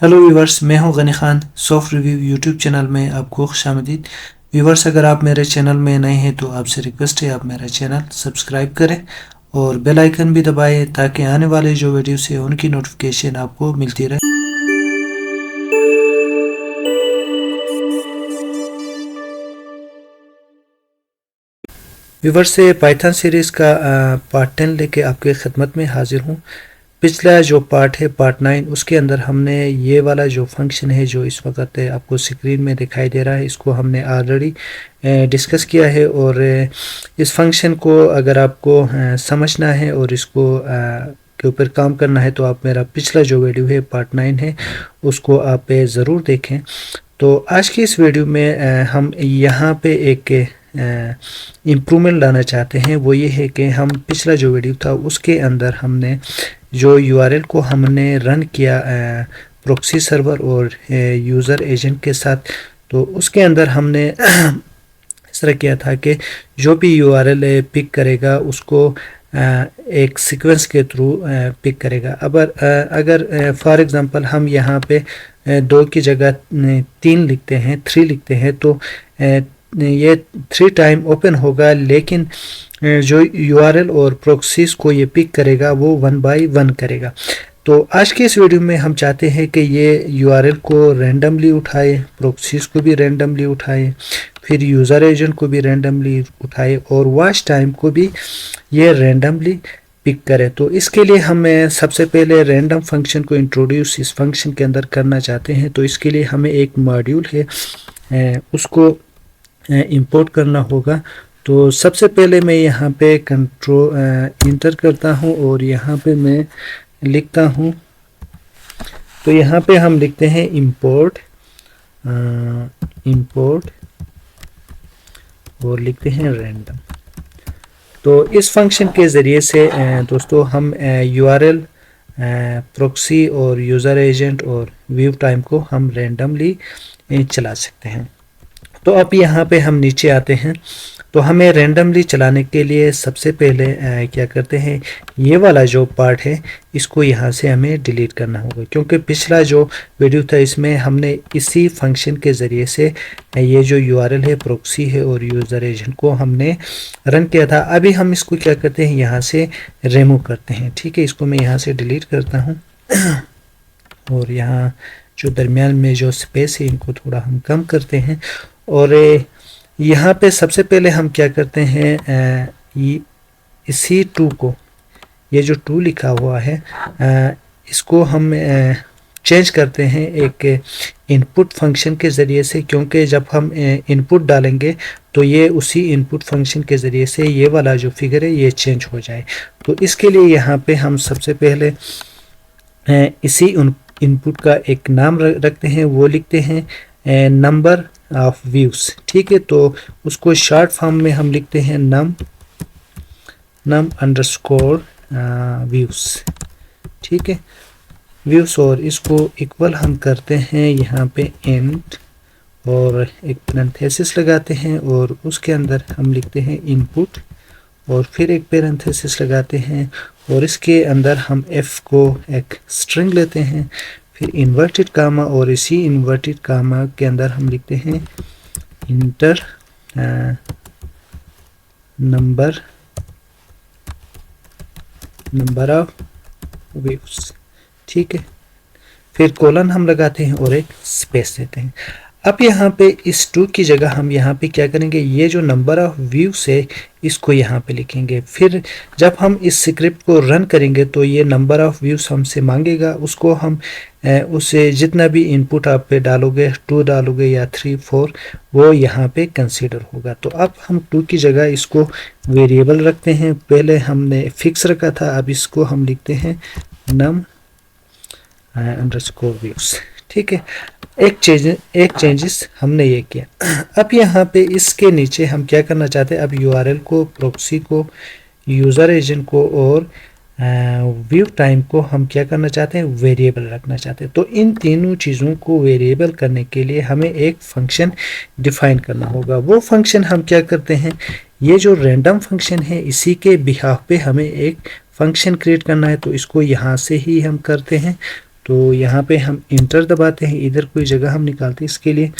Hello viewers, मैं हूं Ghani Khan. Soft review YouTube channel में आपको खुशामदीद। व्यूवर्स, अगर आप मेरे चैनल में नए हैं तो आपसे रिक्वेस्ट है आप मेरा चैनल सब्सक्राइब करें और बेल आइकन भी दबाएं ताकि आने वाले जो वीडियोस है उनकी नोटिफिकेशन आपको मिलती रहे। व्यूवर्स, से पाइथन सीरीज़ का पार्ट 10 लेके आपके खिदमत में हाजिर हूँ। पिछला जो पार्ट है पार्ट 9, उसके अंदर हमने ये वाला जो फंक्शन है जो इस वक्त आपको स्क्रीन में दिखाई दे रहा है, इसको हमने ऑलरेडी डिस्कस किया है। और इस फंक्शन को अगर आपको समझना है और इसको के ऊपर काम करना है तो आप मेरा पिछला जो वीडियो है पार्ट 9 है उसको आप ज़रूर देखें। तो आज की इस वीडियो में हम यहाँ पे एक इम्प्रूवमेंट लाना चाहते हैं। वो ये है कि हम पिछला जो वीडियो था उसके अंदर हमने जो यूआरएल को हमने रन किया प्रॉक्सी सर्वर और यूज़र एजेंट के साथ, तो उसके अंदर हमने इस तरह किया था कि जो भी यूआरएल पिक करेगा उसको एक सीक्वेंस के थ्रू पिक करेगा। अगर फॉर एग्जांपल हम यहाँ पे 2 की जगह 3 लिखते हैं, 3 लिखते हैं, तो ये 3 टाइम ओपन होगा, लेकिन जो यूआरएल और प्रोक्सीज को ये पिक करेगा वो 1 बाय 1 करेगा। तो आज के इस वीडियो में हम चाहते हैं कि ये यूआरएल को रैंडमली उठाए, प्रोक्सीज को भी रैंडमली उठाए, फिर यूज़र एजेंट को भी रैंडमली उठाए और वॉच टाइम को भी ये रैंडमली पिक करे। तो इसके लिए हम सबसे पहले रैंडम फंक्शन को इंट्रोड्यूस इस फंक्शन के अंदर करना चाहते हैं। तो इसके लिए हमें एक मॉड्यूल है उसको इंपोर्ट करना होगा। तो सबसे पहले मैं यहाँ पे कंट्रोल इंटर करता हूँ और यहाँ पे मैं लिखता हूँ, तो यहाँ पे हम लिखते हैं इंपोर्ट और लिखते हैं रैंडम। तो इस फंक्शन के ज़रिए से दोस्तों हम यूआरएल, प्रॉक्सी और यूज़र एजेंट और व्यू टाइम को हम रैंडमली चला सकते हैं। तो अब यहाँ पे हम नीचे आते हैं, तो हमें रैंडमली चलाने के लिए सबसे पहले क्या करते हैं, ये वाला जो पार्ट है इसको यहाँ से हमें डिलीट करना होगा, क्योंकि पिछला जो वीडियो था इसमें हमने इसी फंक्शन के ज़रिए से ये जो यूआरएल है, प्रॉक्सी है और यूज़र एजेंट को हमने रन किया था। अभी हम इसको क्या करते हैं, यहाँ से रिमूव करते हैं। ठीक है, इसको मैं यहाँ से डिलीट करता हूँ और यहाँ जो दरमियान में जो स्पेस है इनको थोड़ा हम कम करते हैं। और यहाँ पे सबसे पहले हम क्या करते हैं, इसी 2 को, ये जो 2 लिखा हुआ है इसको हम चेंज करते हैं एक इनपुट फंक्शन के ज़रिए से, क्योंकि जब हम इनपुट डालेंगे तो ये उसी इनपुट फंक्शन के ज़रिए से ये वाला जो फिगर है ये चेंज हो जाए। तो इसके लिए यहाँ पे हम सबसे पहले इसी इनपुट का एक नाम रखते हैं, वो लिखते हैं नंबर ऑफ व्यूज। ठीक है, तो उसको शॉर्ट फॉर्म में हम लिखते हैं नम अंडरस्कोर व्यूज। ठीक है, व्यूज, और इसको इक्वल हम करते हैं यहाँ पे एंड और एक पैरेंथेसिस लगाते हैं और उसके अंदर हम लिखते हैं इनपुट और फिर एक पैरेंथेसिस लगाते हैं और इसके अंदर हम f को एक स्ट्रिंग लेते हैं, फिर इन्वर्टेड कामा और इसी इन्वर्टेड कामा के अंदर हम लिखते हैं इंटर नंबर ऑफ व्यूज। ठीक है, फिर कोलन हम लगाते हैं और एक स्पेस देते हैं। अब यहाँ पे इस 2 की जगह हम यहाँ पे क्या करेंगे, ये जो नंबर ऑफ व्यूज है इसको यहाँ पे लिखेंगे। फिर जब हम इस स्क्रिप्ट को रन करेंगे तो ये नंबर ऑफ व्यूज हमसे मांगेगा, उसको हम उसे जितना भी इनपुट आप पे डालोगे, 2 डालोगे या 3 4, वो यहाँ पे कंसीडर होगा। तो अब हम 2 की जगह इसको वेरिएबल रखते हैं। पहले हमने फिक्स रखा था, अब इसको हम लिखते हैं नम अंडरस्कोर व्यूज। ठीक है, एक चेंजेस हमने ये किया। अब यहाँ पे इसके नीचे हम क्या करना चाहते हैं, अब यूआरएल को, प्रॉक्सी को, यूज़र एजेंट को और व्यू टाइम को हम क्या करना चाहते हैं, वेरिएबल रखना चाहते हैं। तो इन तीनों चीज़ों को वेरिएबल करने के लिए हमें एक फंक्शन डिफाइन करना होगा। वो फंक्शन हम क्या करते हैं, ये जो रैंडम फंक्शन है इसी के बिहाफ पे हमें एक फंक्शन क्रिएट करना है, तो इसको यहाँ से ही हम करते हैं। तो यहाँ पे हम इंटर दबाते हैं, इधर कोई जगह हम निकालते हैं इसके लिए,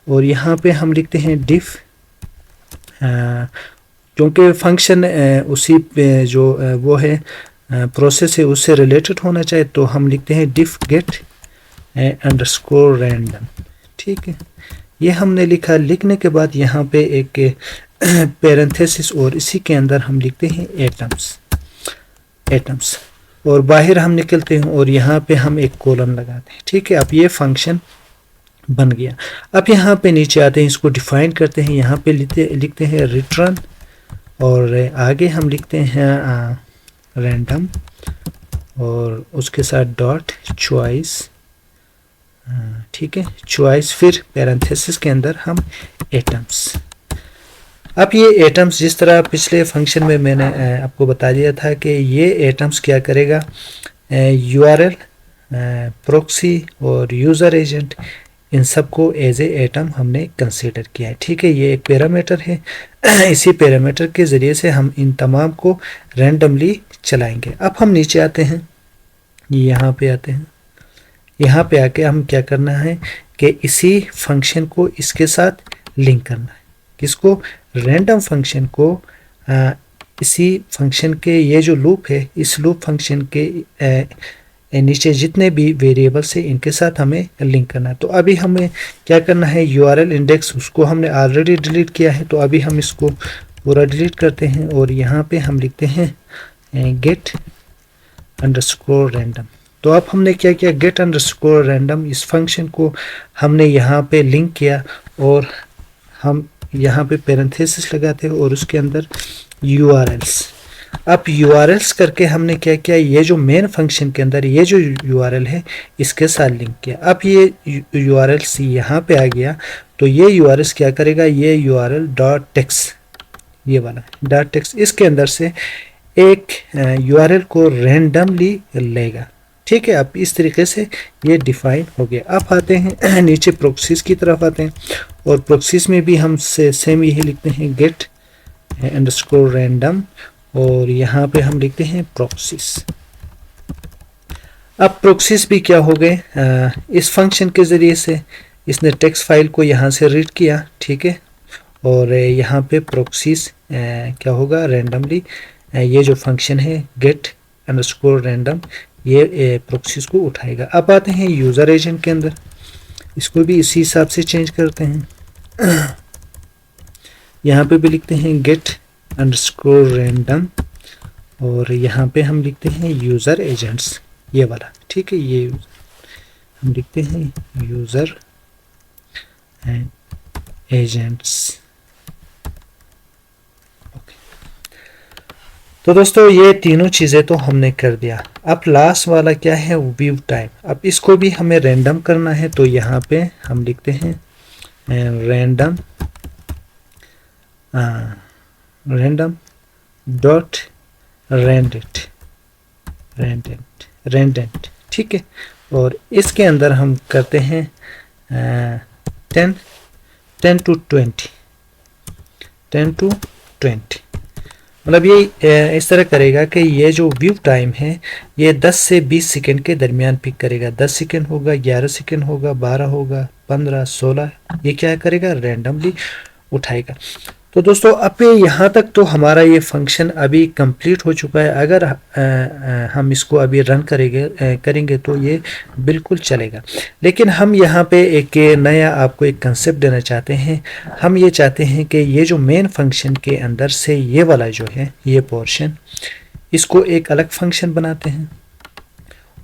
और यहाँ पे हम लिखते हैं डिफ, क्योंकि फंक्शन उसी पे जो वो है प्रोसेस है उससे रिलेटेड होना चाहिए, तो हम लिखते हैं डिफ गेट अंडरस्कोर रैंडम। ठीक है, ये हमने लिखा। लिखने के बाद यहाँ पे एक पैरेंथेसिस और इसी के अंदर हम लिखते हैं एटम्स, और बाहर हम निकलते हैं और यहाँ पे हम एक कोलन लगाते हैं। ठीक है, अब ये फंक्शन बन गया। अब यहाँ पे नीचे आते हैं, इसको डिफाइन करते हैं, यहाँ पे लिखते हैं रिटर्न, और आगे हम लिखते हैं रैंडम, और उसके साथ डॉट चॉइस। ठीक है, चॉइस, फिर पैरेंथेसिस के अंदर हम एटम्स। अब ये एटम्स, जिस तरह पिछले फंक्शन में मैंने आपको बता दिया था कि ये एटम्स क्या करेगा, यूआरएल, प्रॉक्सी और यूज़र एजेंट, इन सब को एज ए एटम हमने कंसीडर किया है। ठीक है, ये एक पैरामीटर है, इसी पैरामीटर के ज़रिए से हम इन तमाम को रैंडमली चलाएंगे। अब हम नीचे आते हैं, यहाँ पे आते हैं, यहाँ पे आके हम क्या करना है कि इसी फंक्शन को इसके साथ लिंक करना है। किसको? रैंडम फंक्शन को इसी फंक्शन के, ये जो लूप है, इस लूप फंक्शन के नीचे जितने भी वेरिएबल्स है इनके साथ हमें लिंक करना है। तो अभी हमें क्या करना है, यूआरएल इंडेक्स उसको हमने ऑलरेडी डिलीट किया है, तो अभी हम इसको पूरा डिलीट करते हैं और यहाँ पे हम लिखते हैं गेट अंडरस्कोर रैंडम। तो अब हमने क्या किया, गेट अंडरस्कोर रैंडम, इस फंक्शन को हमने यहाँ पे लिंक किया और हम यहाँ पे पैरेंथेसिस लगाते हैं और उसके अंदर यूआरएल्स। अब यूआरएल्स करके हमने क्या किया, ये जो मेन फंक्शन के अंदर ये जो यूआरएल है इसके साथ लिंक किया। अब ये यूआरएल्स यहाँ पे आ गया, तो ये यूआरएल्स क्या करेगा, ये यूआरएल डॉट टेक्स्ट, ये वाला डॉट टेक्स्ट, इसके अंदर से एक यूआरएल को रैंडमली लेगा। ठीक है, अब इस तरीके से ये डिफाइन हो गया। अब आते हैं नीचे प्रोक्सीज की तरफ आते हैं, और प्रोक्सीज में भी हम सेम यही लिखते हैं गेट अंडरस्कोर रैंडम, और यहाँ पे हम लिखते हैं प्रोक्सीज। अब प्रोक्सीज भी क्या हो गए, इस फंक्शन के ज़रिए से इसने टेक्स्ट फाइल को यहाँ से रीड किया। ठीक है, और यहाँ पे प्रोक्सीज क्या होगा, रैंडमली ये जो फंक्शन है गेट अंडरस्कोर रैंडम, ये प्रोक्सीज को उठाएगा। अब आते हैं यूज़र एजेंट के अंदर, इसको भी इसी हिसाब से चेंज करते हैं। यहाँ पे भी लिखते हैं गेट अंडरस्कोर रैंडम, और यहाँ पे हम लिखते हैं यूज़र एजेंट्स, ये वाला। ठीक है, ये हम लिखते हैं यूज़र एजेंट्स। तो दोस्तों ये तीनों चीज़ें तो हमने कर दिया। अब लास्ट वाला क्या है, व्यू टाइम। अब इसको भी हमें रैंडम करना है, तो यहाँ पे हम लिखते हैं रैंडम डॉट रेंडेंट। ठीक है, और इसके अंदर हम करते हैं 10 to 20, मतलब ये इस तरह करेगा कि ये जो व्यू टाइम है ये 10 से 20 सेकंड के दरमियान पिक करेगा। 10 सेकंड होगा, 11 सेकंड होगा, 12 होगा, 15, 16, ये क्या करेगा, रैंडमली उठाएगा। तो दोस्तों अब यहाँ तक तो हमारा ये फंक्शन अभी कंप्लीट हो चुका है। अगर हम इसको अभी रन करेंगे तो ये बिल्कुल चलेगा। लेकिन हम यहाँ पे एक नया आपको एक कंसेप्ट देना चाहते हैं। हम ये चाहते हैं कि ये जो मेन फंक्शन के अंदर से ये वाला जो है ये पोर्शन, इसको एक अलग फंक्शन बनाते हैं,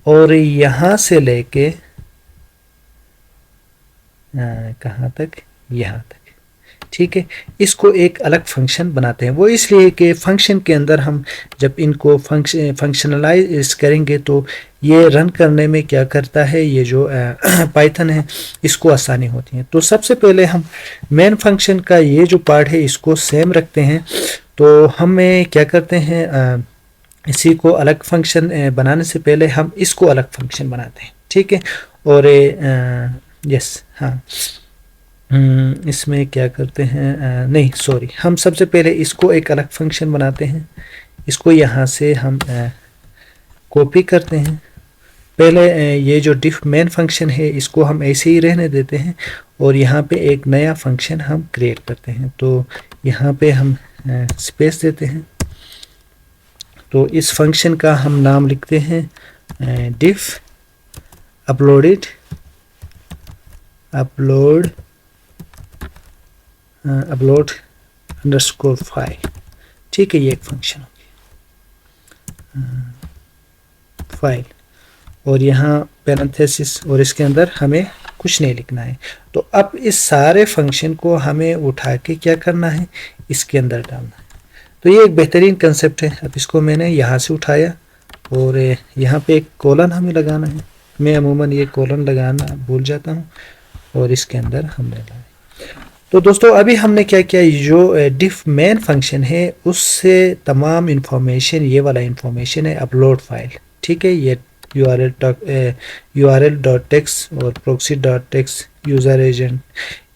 और यहाँ से लेके कहाँ तक, यहाँ तक। ठीक है, इसको एक अलग फंक्शन बनाते हैं। वो इसलिए कि फंक्शन के अंदर हम जब इनको फंक्शनलाइज करेंगे तो ये रन करने में क्या करता है, ये जो पाइथन है इसको आसानी होती है। तो सबसे पहले हम मेन फंक्शन का ये जो पार्ट है इसको सेम रखते हैं। तो हमें क्या करते हैं, इसी को अलग फंक्शन बनाने से पहले हम इसको अलग फंक्शन बनाते हैं। ठीक है, और यस, हाँ, इसमें क्या करते हैं, नहीं सॉरी, हम सबसे पहले इसको एक अलग फंक्शन बनाते हैं। इसको यहाँ से हम कॉपी करते हैं पहले ये जो diff मेन फंक्शन है इसको हम ऐसे ही रहने देते हैं और यहाँ पे एक नया फंक्शन हम क्रिएट करते हैं। तो यहाँ पे हम स्पेस देते हैं। तो इस फंक्शन का हम नाम लिखते हैं diff अपलोड अंडरस्कोर फाइल। ठीक है, ये एक फंक्शन हो गया फाइल, और यहाँ पैरेंथेसिस, और इसके अंदर हमें कुछ नहीं लिखना है। तो अब इस सारे फंक्शन को हमें उठा के क्या करना है, इसके अंदर डालना है। तो ये एक बेहतरीन कंसेप्ट है। अब इसको मैंने यहाँ से उठाया और यहाँ पे एक कॉलन हमें लगाना है। मैं अमूमन ये कॉलन लगाना भूल जाता हूँ और इसके अंदर हमने लगाया। तो दोस्तों अभी हमने क्या किया, जो डिफ मेन फंक्शन है उससे तमाम इंफॉर्मेशन, ये वाला इंफॉर्मेशन है अपलोड फाइल। ठीक है, ये url.text और proxy.text यूज़र एजेंट,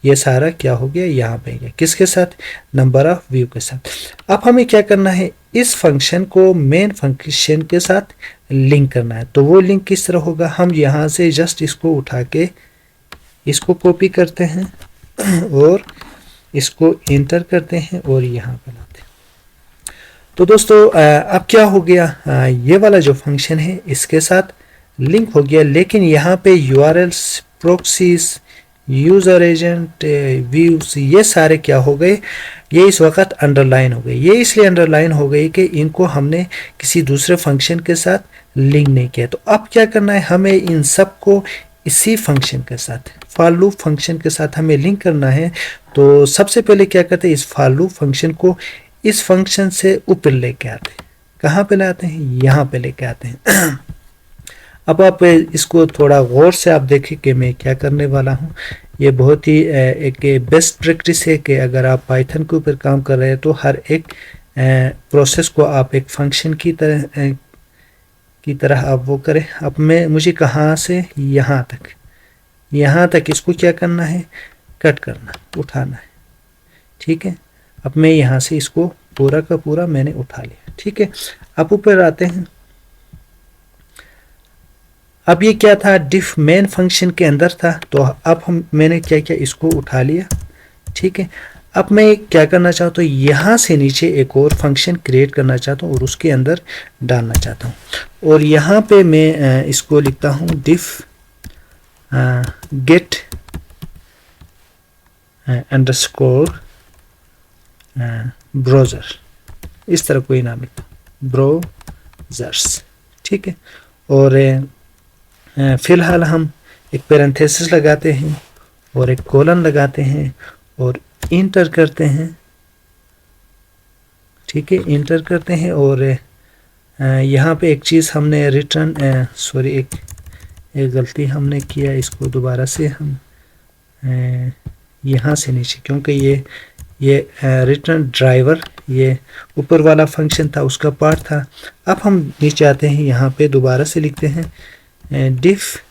ये सारा क्या हो गया यहाँ पे गया, किसके साथ, नंबर ऑफ व्यू के साथ। अब हमें क्या करना है, इस फंक्शन को मेन फंक्शन के साथ लिंक करना है। तो वो लिंक किस तरह होगा, हम यहाँ से जस्ट इसको उठा के इसको कॉपी करते हैं और इसको एंटर करते हैं और यहाँ पर लाते हैं। तो दोस्तों अब क्या हो गया, ये वाला जो फंक्शन है इसके साथ लिंक हो गया, लेकिन यहाँ पे यूआरएल्स, प्रोक्सीज, यूज़र एजेंट, व्यूज, ये सारे क्या हो गए, ये इस वक्त अंडरलाइन हो गए। ये इसलिए अंडरलाइन हो गई कि इनको हमने किसी दूसरे फंक्शन के साथ लिंक नहीं किया। तो अब क्या करना है, हमें इन सब को इसी फंक्शन के साथ, फॉर लूप फंक्शन के साथ हमें लिंक करना है। तो सबसे पहले क्या करते हैं, इस फॉर लूप फंक्शन को इस फंक्शन से ऊपर लेके आते हैं। कहाँ पे लाते हैं, यहाँ पे लेके आते हैं। अब आप इसको थोड़ा गौर से आप देखें कि मैं क्या करने वाला हूँ। ये बहुत ही एक बेस्ट प्रैक्टिस है कि अगर आप पाइथन के ऊपर काम कर रहे हैं तो हर एक प्रोसेस को आप एक फंक्शन की तरह आप वो करें। अब मुझे कहाँ से यहाँ तक इसको क्या करना है, कट करना, उठाना है। ठीक है, अब मैं यहाँ से इसको पूरा का पूरा मैंने उठा लिया। ठीक है, अब ऊपर आते हैं। अब ये क्या था, डिफ मेन फंक्शन के अंदर था। तो अब मैंने क्या किया, इसको उठा लिया। ठीक है, अब मैं क्या करना चाहता हूँ, यहाँ से नीचे एक और फंक्शन क्रिएट करना चाहता हूँ और उसके अंदर डालना चाहता हूँ। और यहाँ पे मैं इसको लिखता हूँ डिफ गेट अंडरस्कोर ब्राउज़र, इस तरह कोई नाम लिखता हूँ, ब्राउज़र्स। ठीक है, और फिलहाल हम एक पैरेंथेसिस लगाते हैं और एक कोलन लगाते हैं और इंटर करते हैं। ठीक है, इंटर करते हैं और यहाँ पे एक चीज़ हमने रिटर्न, एक गलती हमने किया, इसको दोबारा से हम यहाँ से नीचे, क्योंकि ये रिटर्न ड्राइवर, ये ऊपर वाला फंक्शन था, उसका पार्ट था। अब हम नीचे आते हैं, यहाँ पे दोबारा से लिखते हैं डिफ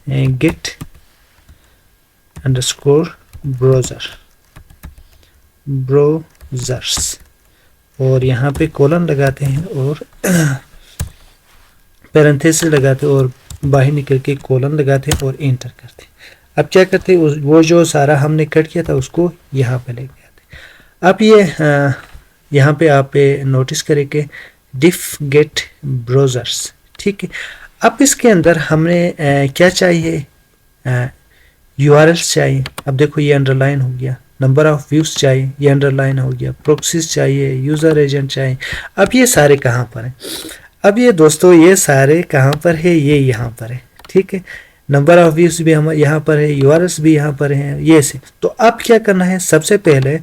गेट अंडरस्कोर ब्राउज़र्स, और यहाँ पे कोलन लगाते हैं और पैरेंथेसिस लगाते हैं और बाहर निकल के कोलन लगाते हैं और एंटर करते हैं। अब क्या करते हैं, वो जो सारा हमने कट किया था उसको यहाँ पे लेके आते हैं। अब ये यहाँ पे आप नोटिस करें कि डिफ गेट ब्राउज़र्स। ठीक है, अब इसके अंदर हमें क्या चाहिए, यूआरएल्स चाहिए। अब देखो ये अंडरलाइन हो गया, नंबर ऑफ व्यूज चाहिए, ये अंडरलाइन हो गया, प्रोक्सीज चाहिए, यूज़र एजेंट चाहिए। अब ये सारे कहाँ पर हैं, अब ये दोस्तों ये सारे कहाँ पर है, ये यहाँ पर है। ठीक है, नंबर ऑफ व्यूज भी हम यहाँ पर है, यूआरएल्स भी यहाँ पर हैं, ये से। तो अब क्या करना है, सबसे पहले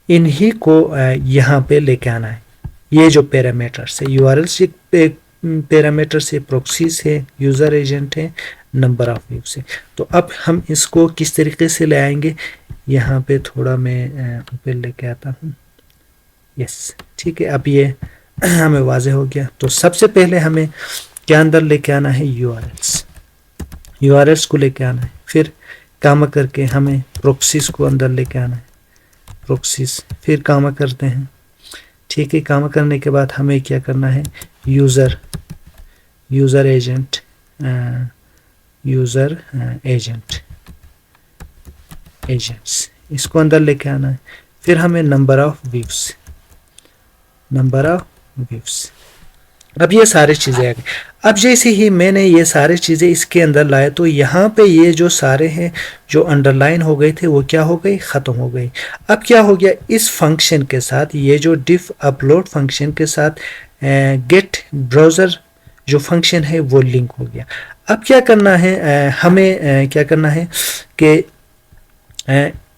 इन्हीं को यहाँ पे लेके आना है। ये जो पैरामीटर्स है, यूआरएल्स पैरामीटर से, प्रोक्सी से, यूज़र एजेंट है, नंबर ऑफ व्यू से। तो अब हम इसको किस तरीके से ले आएंगे, यहाँ पे थोड़ा मैं ऊपर लेके आता हूँ। यस, ठीक है, अब ये हमें वाज़े हो गया। तो सबसे पहले हमें क्या अंदर लेके आना है, यूआरएल्स को लेके आना है। फिर काम करके हमें प्रोक्सीज को अंदर लेके आना है, प्रोक्सीज, फिर काम करते हैं। ठीक है, काम करने के बाद हमें क्या करना है, user agent, user agent, agents, इसको अंदर लेके आना है। फिर हमें number of views, number of views, अब ये सारी चीज़ें आ गई। अब जैसे ही मैंने ये सारी चीज़ें इसके अंदर लाए तो यहाँ पे ये जो सारे हैं जो अंडरलाइन हो गए थे वो क्या हो गई, ख़त्म हो गई। अब क्या हो गया, इस फंक्शन के साथ, ये जो डिफ अपलोड फंक्शन के साथ गेट ब्राउज़र जो फंक्शन है वो लिंक हो गया। अब क्या करना है, हमें क्या करना है कि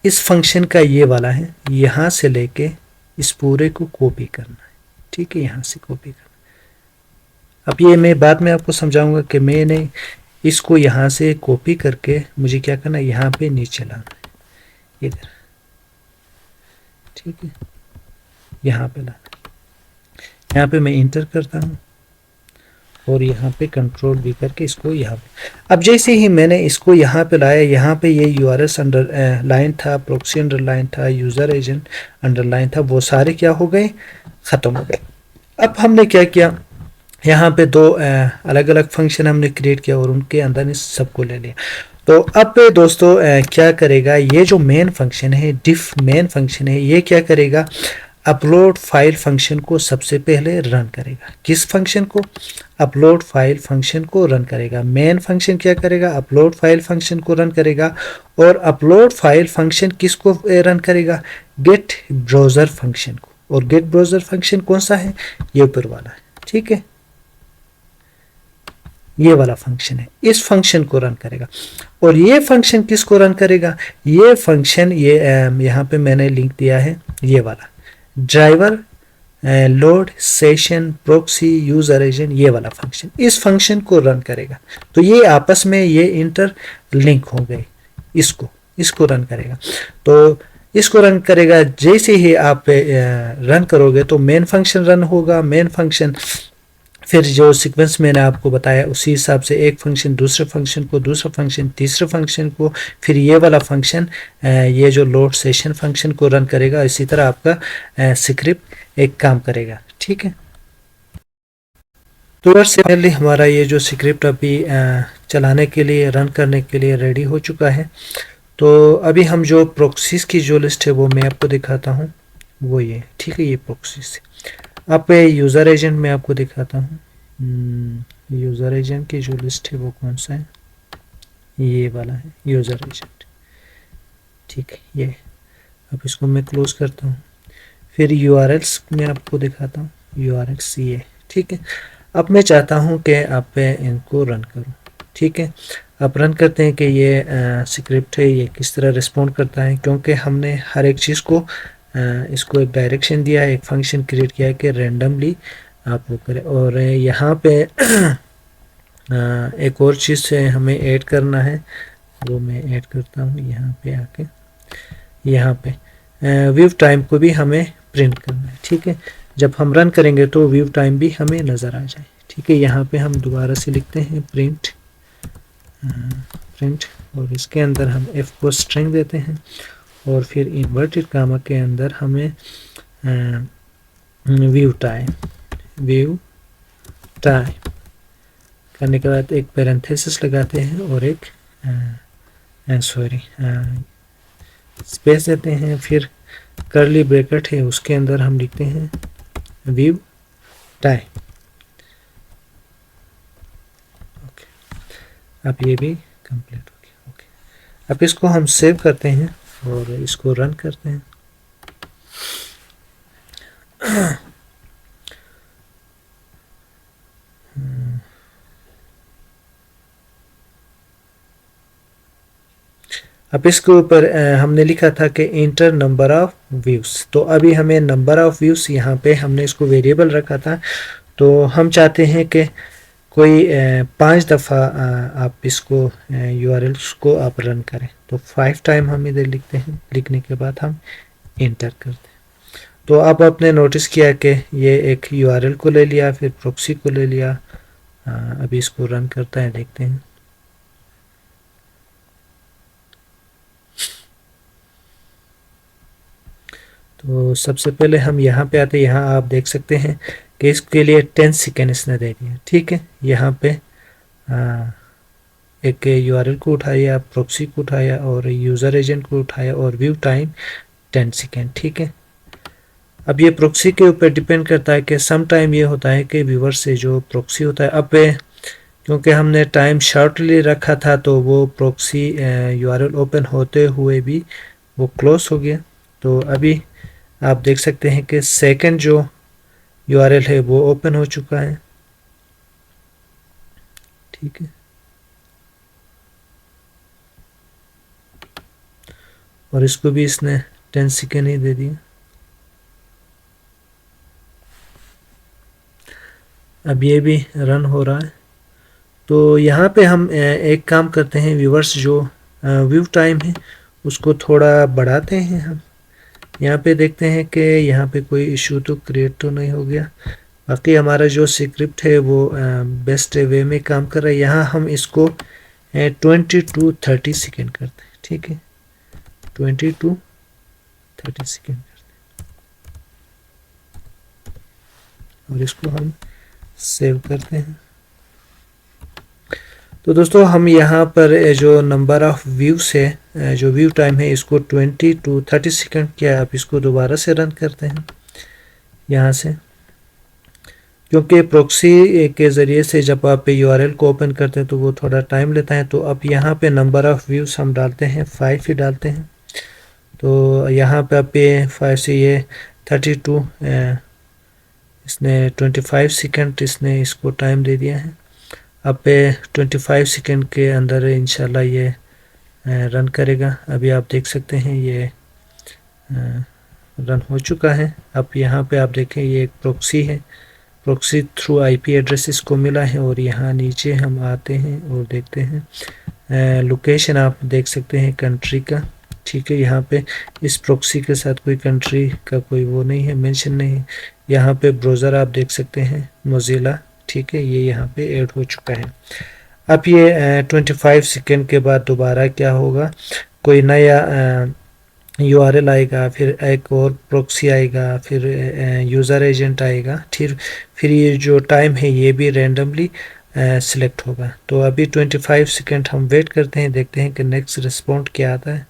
इस फंक्शन का ये वाला है, यहाँ से लेके इस पूरे को कॉपी करना है, ठीक है, यहाँ से कॉपी करना। अब ये मैं बाद में आपको समझाऊंगा कि मैंने इसको यहाँ से कॉपी करके मुझे क्या करना है, यहाँ पे नीचे लाना है, इधर, ठीक है, यहाँ पे लाना है। यहाँ पे मैं इंटर करता हूँ और यहाँ पे कंट्रोल भी करके इसको यहाँ पे, अब जैसे ही मैंने इसको यहाँ पे लाया, यहाँ पे ये यूआरएस अंडर लाइन था, प्रॉक्सी अंडरलाइन था, यूज़र एजेंट अंडरलाइन था, वो सारे क्या हो गए, ख़त्म हो गए। अब हमने क्या किया, यहाँ पे दो अलग अलग फंक्शन हमने क्रिएट किया और उनके अंदर इस सबको ले लिया। तो अब दोस्तों क्या करेगा, ये जो मेन फंक्शन है, डिफ मेन फंक्शन है, ये क्या करेगा, अपलोड फाइल फंक्शन को सबसे पहले रन करेगा। किस फंक्शन को, अपलोड फाइल फंक्शन को रन करेगा। मेन फंक्शन क्या करेगा, अपलोड फाइल फंक्शन को रन करेगा। और अपलोड फाइल फंक्शन किसको रन करेगा, गेट ब्राउज़र फंक्शन को। और गेट ब्राउज़र फंक्शन कौन सा है, ये ऊपर वाला है, ठीक है, ये वाला फंक्शन है, इस फंक्शन को रन करेगा। और ये फंक्शन किसको रन करेगा, ये फंक्शन, ये यहाँ पे मैंने लिंक दिया है, ये वाला driver load session proxy user agent, ये वाला फंक्शन, इस फंक्शन को रन करेगा। तो ये आपस में ये इंटर लिंक हो गए, इसको इसको रन करेगा। तो इसको रन करेगा, जैसे ही आप रन करोगे तो मेन फंक्शन रन होगा। मेन फंक्शन फिर जो सीक्वेंस मैंने आपको बताया उसी हिसाब से एक फंक्शन दूसरे फंक्शन को, दूसरा फंक्शन तीसरे फंक्शन को, फिर ये वाला फंक्शन ये जो लोड सेशन फंक्शन को रन करेगा। इसी तरह आपका स्क्रिप्ट एक काम करेगा, ठीक है। तो से पहले हमारा ये जो स्क्रिप्ट अभी चलाने के लिए, रन करने के लिए रेडी हो चुका है। तो अभी हम जो प्रोक्सीज की जो लिस्ट है वो मैं आपको दिखाता हूँ, वो ये, ठीक है, ये प्रोक्सीज। अब यूज़र एजेंट में आपको दिखाता हूँ। यूज़र एजेंट की जो लिस्ट है वो कौन सा है, ये वाला है यूज़र एजेंट, ठीक है, ये। अब इसको मैं क्लोज करता हूँ। फिर यूआरएल्स में आपको दिखाता हूँ, यूआरएल्स ये, ठीक है। अब मैं चाहता हूँ कि आप इनको रन करूँ, ठीक है। अब रन करते हैं कि ये स्क्रिप्ट है ये किस तरह रिस्पॉन्ड करता है, क्योंकि हमने हर एक चीज़ को इसको एक डायरेक्शन दिया है, एक फंक्शन क्रिएट किया है कि रैंडमली आप वो करें। और यहाँ पे एक और चीज़ से हमें ऐड करना है, वो मैं ऐड करता हूँ यहाँ पे आके। यहाँ पे व्यू टाइम को भी हमें प्रिंट करना है, ठीक है। जब हम रन करेंगे तो व्यू टाइम भी हमें नज़र आ जाए, ठीक है। यहाँ पे हम दोबारा से लिखते हैं प्रिंट, प्रिंट, और इसके अंदर हम f को स्ट्रिंग देते हैं और फिर इन्वर्टेड कामा के अंदर हमें व्यू टाइम, व्यू टाइम करने के बाद एक पैरेंथेसिस लगाते हैं और एक सॉरी स्पेस देते हैं। फिर कर्ली ब्रैकेट है उसके अंदर हम लिखते हैं व्यू टाइम, ओके। अब ये भी कंप्लीट हो गया, ओके। अब इसको हम सेव करते हैं और इसको रन करते हैं। अब इसके ऊपर हमने लिखा था कि इंटर नंबर ऑफ व्यूज़, तो अभी हमें नंबर ऑफ व्यूज़, यहाँ पे हमने इसको वेरिएबल रखा था, तो हम चाहते हैं कि कोई 5 दफ़ा आप इसको यूआरएल्स को आप रन करें। तो 5 टाइम हम इधर लिखते हैं, लिखने के बाद हम इंटर करते हैं। तो अब आपने नोटिस किया कि ये एक यूआरएल को ले लिया, फिर प्रॉक्सी को ले लिया। अभी इसको रन करता है, देखते हैं। तो सबसे पहले हम यहाँ पे आते हैं, यहाँ आप देख सकते हैं कि इसके लिए 10 सेकेंड इसने दे दिया। ठीक है, यहाँ पे एक यूआरएल को उठाया, प्रॉक्सी को उठाया और यूज़र एजेंट को उठाया और व्यू टाइम 10 सेकेंड। ठीक है, अब ये प्रॉक्सी के ऊपर डिपेंड करता है कि सम टाइम ये होता है कि व्यूवर से जो प्रॉक्सी होता है, अब क्योंकि हमने टाइम शॉर्टली रखा था तो वो प्रॉक्सी यूआरएल ओपन होते हुए भी वो क्लोज हो गया। तो अभी आप देख सकते हैं कि सेकंड जो यूआरएल है वो ओपन हो चुका है। ठीक है, और इसको भी इसने 10 सेकेंड ही दे दिया। अब ये भी रन हो रहा है। तो यहाँ पे हम एक काम करते हैं, व्यूवर्स जो व्यू टाइम है उसको थोड़ा बढ़ाते हैं हम। यहाँ पे देखते हैं कि यहाँ पे कोई इशू तो क्रिएट तो नहीं हो गया। बाकी हमारा जो स्क्रिप्ट है वो बेस्ट वे में काम कर रहा है। यहाँ हम इसको 20 to 30 सेकेंड करते हैं। ठीक है, 20 to 30 सेकेंड करते हैं और इसको हम सेव करते हैं। तो दोस्तों हम यहाँ पर जो नंबर ऑफ व्यूज़ है, जो व्यू टाइम है, इसको 20 to 30 सेकेंड किया। आप इसको दोबारा से रन करते हैं यहाँ से, क्योंकि प्रॉक्सी के ज़रिए से जब आप यूआरएल को ओपन करते हैं तो वो थोड़ा टाइम लेता है। तो अब यहाँ पे नंबर ऑफ़ व्यूज़ हम डालते हैं 5 ही डालते हैं। तो यहाँ पे आप ये 5 से ये 32, इसने 25 सेकेंड इसने इसको टाइम दे दिया है। अब पे 25 सेकेंड के अंदर इंशाल्लाह ये रन करेगा। अभी आप देख सकते हैं ये रन हो चुका है। अब यहाँ पे आप देखें ये एक प्रॉक्सी है, प्रॉक्सी थ्रू आईपी एड्रेस इसको मिला है। और यहाँ नीचे हम आते हैं और देखते हैं लोकेशन, आप देख सकते हैं कंट्री का। ठीक है, यहाँ पे इस प्रॉक्सी के साथ कोई कंट्री का कोई वो नहीं है, मेंशन नहीं है। यहाँ पे ब्राउज़र आप देख सकते हैं मोज़िला। ठीक है, ये यहाँ पे ऐड हो चुका है। अब ये 25 सेकेंड के बाद दोबारा क्या होगा, कोई नया यूआरएल आएगा, फिर एक और प्रॉक्सी आएगा, फिर यूज़र एजेंट आएगा, फिर ये जो टाइम है ये भी रैंडमली सिलेक्ट होगा। तो अभी 25 सेकेंड हम वेट करते हैं, देखते हैं कि नेक्स्ट रिस्पॉन्ड क्या आता है।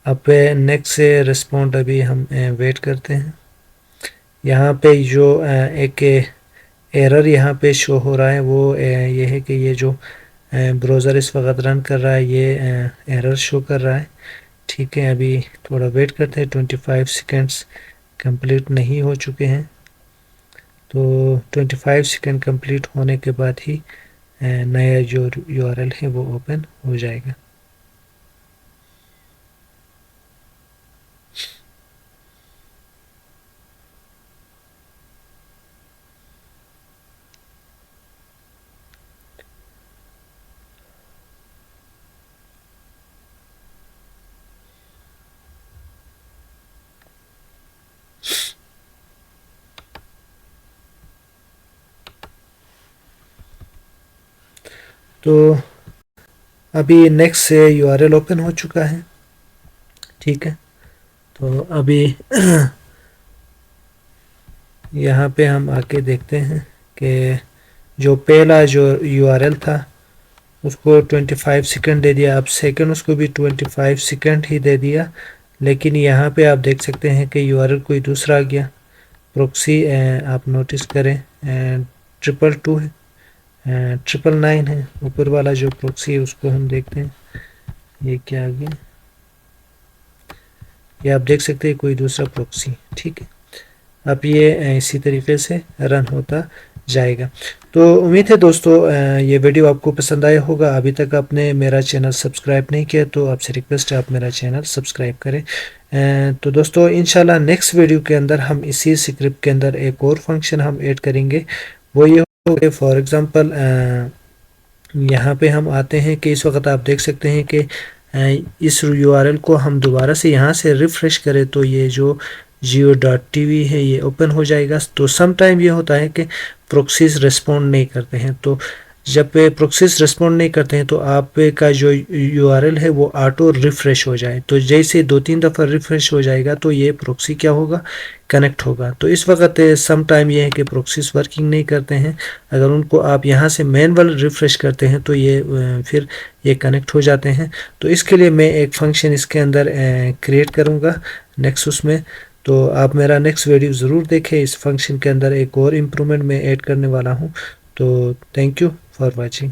अब नेक्स्ट से रिस्पॉन्ड अभी हम वेट करते हैं। यहाँ पे जो एक एरर यहाँ पे शो हो रहा है वो ये है कि ये जो ब्राउज़र इस वक्त रन कर रहा है ये एरर शो कर रहा है। ठीक है, अभी थोड़ा वेट करते हैं। 25 सेकेंड्स कंप्लीट नहीं हो चुके हैं, तो 25 सेकेंड कंप्लीट होने के बाद ही नया जो यूआरएल है वो ओपन हो जाएगा। तो अभी नेक्स्ट से यूआरएल ओपन हो चुका है। ठीक है, तो अभी यहाँ पे हम आके देखते हैं कि जो पहला जो यूआरएल था उसको 25 सेकंड दे दिया। अब सेकंड उसको भी 25 सेकंड ही दे दिया, लेकिन यहाँ पे आप देख सकते हैं कि यूआरएल कोई दूसरा आ गया। प्रॉक्सी आप नोटिस करें 222 है, 999 है। ऊपर वाला जो प्रॉक्सी है उसको हम देखते हैं ये क्या आ गया, ये आप देख सकते हैं कोई दूसरा प्रॉक्सी। ठीक है, अब ये इसी तरीके से रन होता जाएगा। तो उम्मीद है दोस्तों ये वीडियो आपको पसंद आया होगा। अभी तक आपने मेरा चैनल सब्सक्राइब नहीं किया तो आपसे रिक्वेस्ट है आप मेरा चैनल सब्सक्राइब करें। तो दोस्तों इंशाल्लाह नेक्स्ट वीडियो के अंदर हम इसी स्क्रिप्ट के अंदर एक और फंक्शन हम ऐड करेंगे। वो ये होगा, फॉर एग्ज़ाम्पल यहाँ पे हम आते हैं कि इस वक्त आप देख सकते हैं कि इस यूआरएल को हम दोबारा से यहाँ से रिफ़्रेश करें तो ये जो geo.tv है ये ओपन हो जाएगा। तो सम टाइम ये होता है कि प्रॉक्सीज रिस्पॉन्ड नहीं करते हैं। तो जब प्रोक्सीज रिस्पॉन्ड नहीं करते हैं तो आपका जो यूआरएल है वो ऑटो रिफ्रेश हो जाए। तो जैसे 2-3 दफ़ा रिफ्रेश हो जाएगा तो ये प्रॉक्सी क्या होगा, कनेक्ट होगा। तो इस वक्त सम टाइम ये है कि प्रॉक्सीज वर्किंग नहीं करते हैं, अगर उनको आप यहाँ से मैनुअल रिफ्रेश करते हैं तो ये फिर ये कनेक्ट हो जाते हैं। तो इसके लिए मैं एक फ़ंक्शन इसके अंदर क्रिएट करूँगा नेक्सस में। तो आप मेरा नेक्स्ट वीडियो ज़रूर देखें, इस फंक्शन के अंदर एक और इम्प्रूवमेंट मैं ऐड करने वाला हूँ। तो थैंक यू फॉर वॉचिंग।